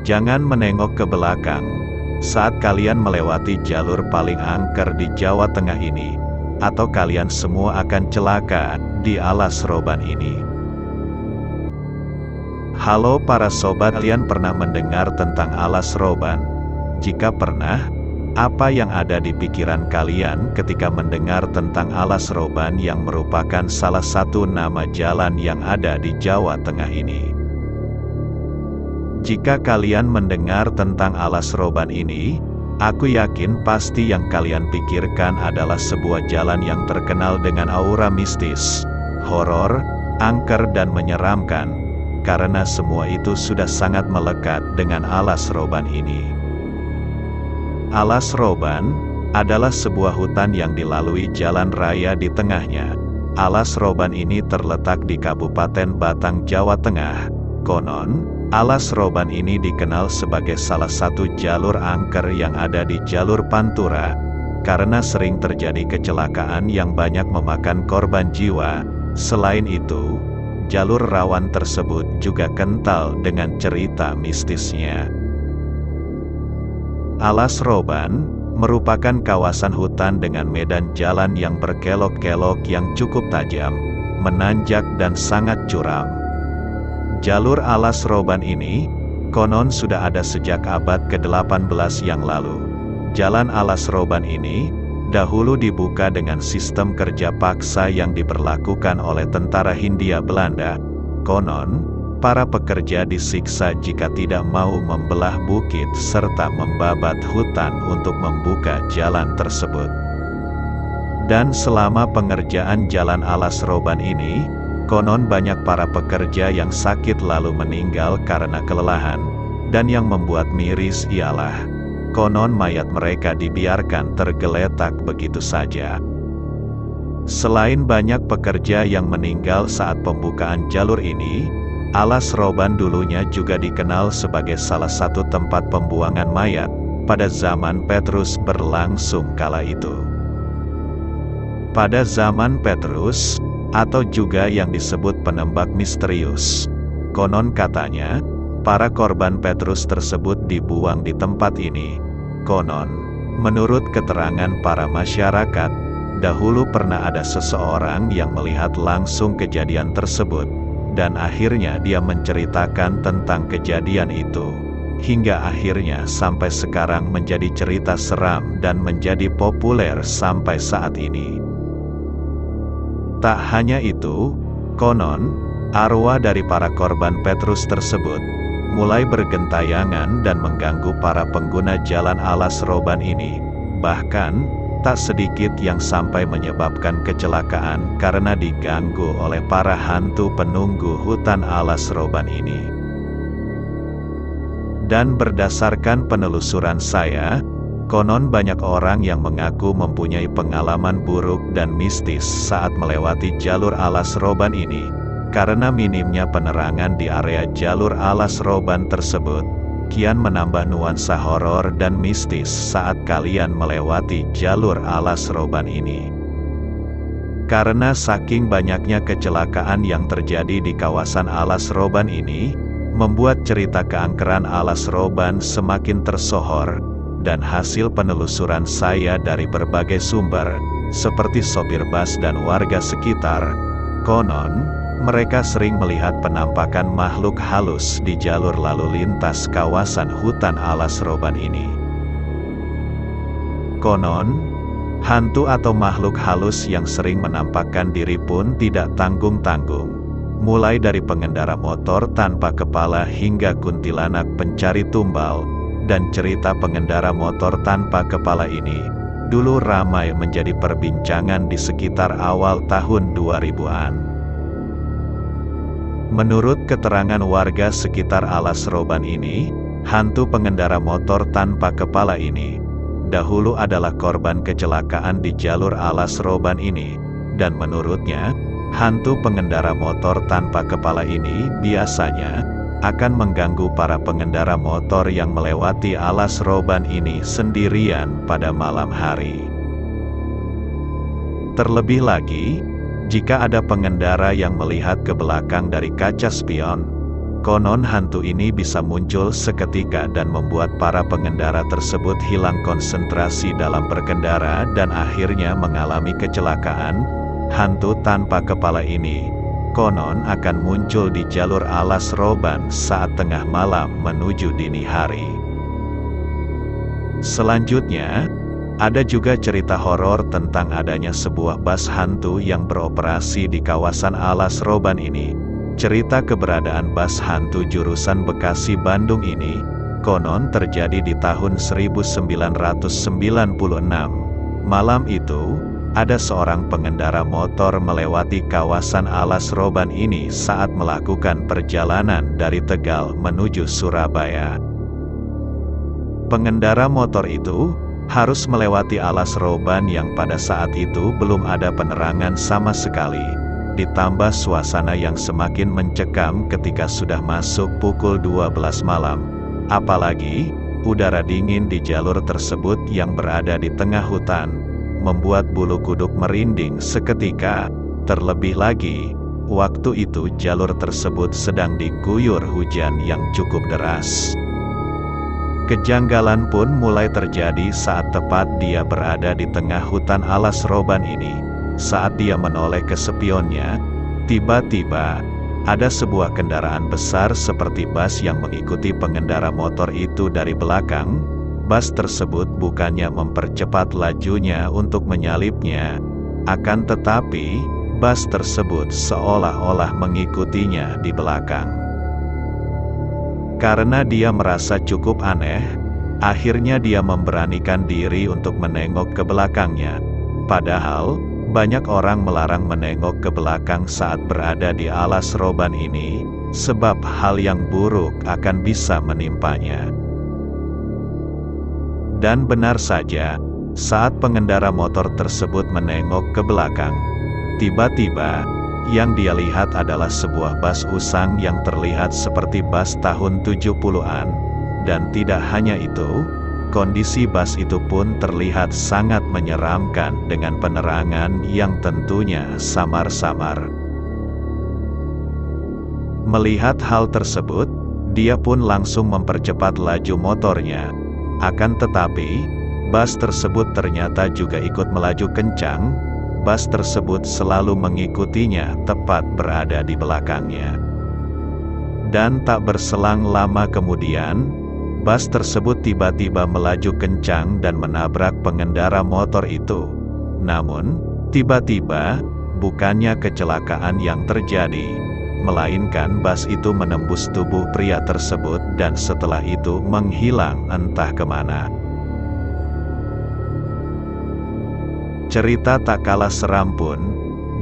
Jangan menengok ke belakang. Saat kalian melewati jalur paling angker di Jawa Tengah ini, atau kalian semua akan celaka di alas roban ini. Halo para sobat, kalian pernah mendengar tentang alas roban? Jika pernah, apa yang ada di pikiran kalian ketika mendengar tentang alas roban yang merupakan salah satu nama jalan yang ada di Jawa Tengah ini? Jika kalian mendengar tentang alas roban ini, aku yakin pasti yang kalian pikirkan adalah sebuah jalan yang terkenal dengan aura mistis, horor, angker dan menyeramkan, karena semua itu sudah sangat melekat dengan alas roban ini. Alas roban adalah sebuah hutan yang dilalui jalan raya di tengahnya. Alas roban ini terletak di Kabupaten Batang, Jawa Tengah. Konon, alas roban ini dikenal sebagai salah satu jalur angker yang ada di jalur Pantura, karena sering terjadi kecelakaan yang banyak memakan korban jiwa. Selain itu, jalur rawan tersebut juga kental dengan cerita mistisnya. Alas roban merupakan kawasan hutan dengan medan jalan yang berkelok-kelok yang cukup tajam, menanjak dan sangat curam. Jalur alas roban ini, konon sudah ada sejak abad ke-18 yang lalu. Jalan alas roban ini, dahulu dibuka dengan sistem kerja paksa yang diberlakukan oleh tentara Hindia Belanda. Konon, para pekerja disiksa jika tidak mau membelah bukit serta membabat hutan untuk membuka jalan tersebut. Dan selama pengerjaan jalan alas roban ini, konon banyak para pekerja yang sakit lalu meninggal karena kelelahan, dan yang membuat miris ialah, konon mayat mereka dibiarkan tergeletak begitu saja. Selain banyak pekerja yang meninggal saat pembukaan jalur ini, alas roban dulunya juga dikenal sebagai salah satu tempat pembuangan mayat, pada zaman Petrus berlangsung kala itu. Pada zaman Petrus, atau juga yang disebut penembak misterius, konon katanya, para korban Petrus tersebut dibuang di tempat ini. Konon, menurut keterangan para masyarakat, dahulu pernah ada seseorang yang melihat langsung kejadian tersebut, dan akhirnya dia menceritakan tentang kejadian itu, hingga akhirnya sampai sekarang menjadi cerita seram dan menjadi populer sampai saat ini. Tak hanya itu, konon, arwah dari para korban Petrus tersebut, mulai bergentayangan dan mengganggu para pengguna jalan alas roban ini. Bahkan, tak sedikit yang sampai menyebabkan kecelakaan karena diganggu oleh para hantu penunggu hutan alas roban ini. Dan berdasarkan penelusuran saya, konon banyak orang yang mengaku mempunyai pengalaman buruk dan mistis saat melewati jalur alas roban ini, karena minimnya penerangan di area jalur alas roban tersebut, kian menambah nuansa horor dan mistis saat kalian melewati jalur alas roban ini. Karena saking banyaknya kecelakaan yang terjadi di kawasan alas roban ini, membuat cerita keangkeran alas roban semakin tersohor. Dan hasil penelusuran saya dari berbagai sumber, seperti sopir bus dan warga sekitar, konon, mereka sering melihat penampakan makhluk halus di jalur lalu lintas kawasan hutan alas roban ini. Konon, hantu atau makhluk halus yang sering menampakkan diri pun tidak tanggung-tanggung, mulai dari pengendara motor tanpa kepala hingga kuntilanak pencari tumbal. Dan cerita pengendara motor tanpa kepala ini, dulu ramai menjadi perbincangan di sekitar awal tahun 2000-an. Menurut keterangan warga sekitar alas roban ini, hantu pengendara motor tanpa kepala ini, dahulu adalah korban kecelakaan di jalur alas roban ini, dan menurutnya, hantu pengendara motor tanpa kepala ini biasanya akan mengganggu para pengendara motor yang melewati alas roban ini sendirian pada malam hari. Terlebih lagi, jika ada pengendara yang melihat ke belakang dari kaca spion, Konon hantu ini bisa muncul seketika dan membuat para pengendara tersebut hilang konsentrasi dalam berkendara dan akhirnya mengalami kecelakaan. Hantu tanpa kepala ini, konon akan muncul di jalur alas Roban saat tengah malam menuju dini hari. Selanjutnya, ada juga cerita horor tentang adanya sebuah bus hantu yang beroperasi di kawasan alas Roban ini. Cerita keberadaan bus hantu jurusan Bekasi-Bandung ini, konon terjadi di tahun 1996. Malam itu, ada seorang pengendara motor melewati kawasan alas Roban ini saat melakukan perjalanan dari Tegal menuju Surabaya. Pengendara motor itu harus melewati alas Roban yang pada saat itu belum ada penerangan sama sekali. Ditambah suasana yang semakin mencekam ketika sudah masuk pukul 12 malam. Apalagi, udara dingin di jalur tersebut yang berada di tengah hutan, membuat bulu kuduk merinding seketika. Terlebih lagi, waktu itu jalur tersebut sedang diguyur hujan yang cukup deras. Kejanggalan pun mulai terjadi saat tepat dia berada di tengah hutan alas Roban ini. Saat dia menoleh ke spionnya, tiba-tiba ada sebuah kendaraan besar seperti bus yang mengikuti pengendara motor itu dari belakang. Bus tersebut bukannya mempercepat lajunya untuk menyalipnya, akan tetapi bus tersebut seolah-olah mengikutinya di belakang. Karena dia merasa cukup aneh, akhirnya dia memberanikan diri untuk menengok ke belakangnya. Padahal, banyak orang melarang menengok ke belakang saat berada di alas Roban ini, sebab hal yang buruk akan bisa menimpanya. Dan benar saja, saat pengendara motor tersebut menengok ke belakang, tiba-tiba, yang dia lihat adalah sebuah bus usang yang terlihat seperti bus tahun 70-an. Dan tidak hanya itu, kondisi bus itu pun terlihat sangat menyeramkan dengan penerangan yang tentunya samar-samar. Melihat hal tersebut, dia pun langsung mempercepat laju motornya. Akan tetapi, bus tersebut ternyata juga ikut melaju kencang. Bus tersebut selalu mengikutinya tepat berada di belakangnya. Dan tak berselang lama kemudian, bus tersebut tiba-tiba melaju kencang dan menabrak pengendara motor itu. Namun, tiba-tiba, bukannya kecelakaan yang terjadi, melainkan bus itu menembus tubuh pria tersebut dan setelah itu menghilang entah kemana. Cerita tak kalah seram pun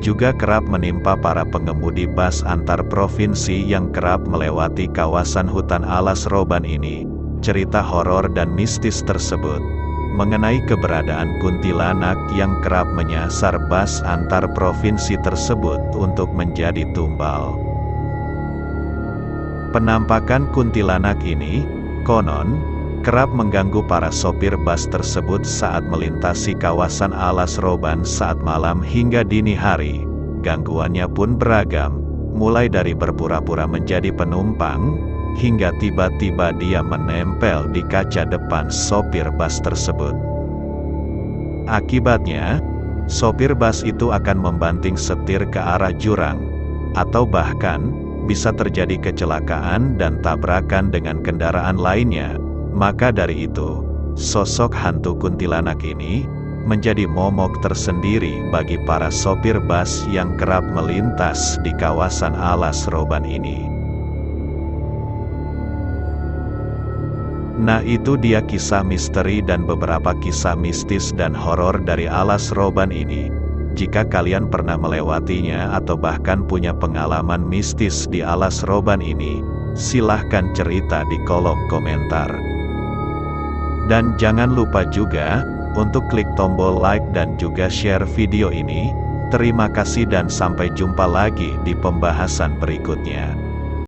juga kerap menimpa para pengemudi bus antar provinsi yang kerap melewati kawasan hutan alas Roban ini. Cerita horor dan mistis tersebut mengenai keberadaan kuntilanak yang kerap menyasar bus antar provinsi tersebut untuk menjadi tumbal. Penampakan kuntilanak ini, konon, kerap mengganggu para sopir bus tersebut saat melintasi kawasan alas Roban saat malam hingga dini hari. Gangguannya pun beragam, mulai dari berpura-pura menjadi penumpang, hingga tiba-tiba dia menempel di kaca depan sopir bus tersebut. Akibatnya, sopir bus itu akan membanting setir ke arah jurang, atau bahkan, bisa terjadi kecelakaan dan tabrakan dengan kendaraan lainnya. Maka dari itu, sosok hantu kuntilanak ini menjadi momok tersendiri bagi para sopir bus yang kerap melintas di kawasan alas Roban ini. Nah, itu dia kisah misteri dan beberapa kisah mistis dan horor dari alas Roban ini. Jika kalian pernah melewatinya atau bahkan punya pengalaman mistis di alas Roban ini, silahkan cerita di kolom komentar. Dan jangan lupa juga untuk klik tombol like dan juga share video ini. Terima kasih dan sampai jumpa lagi di pembahasan berikutnya.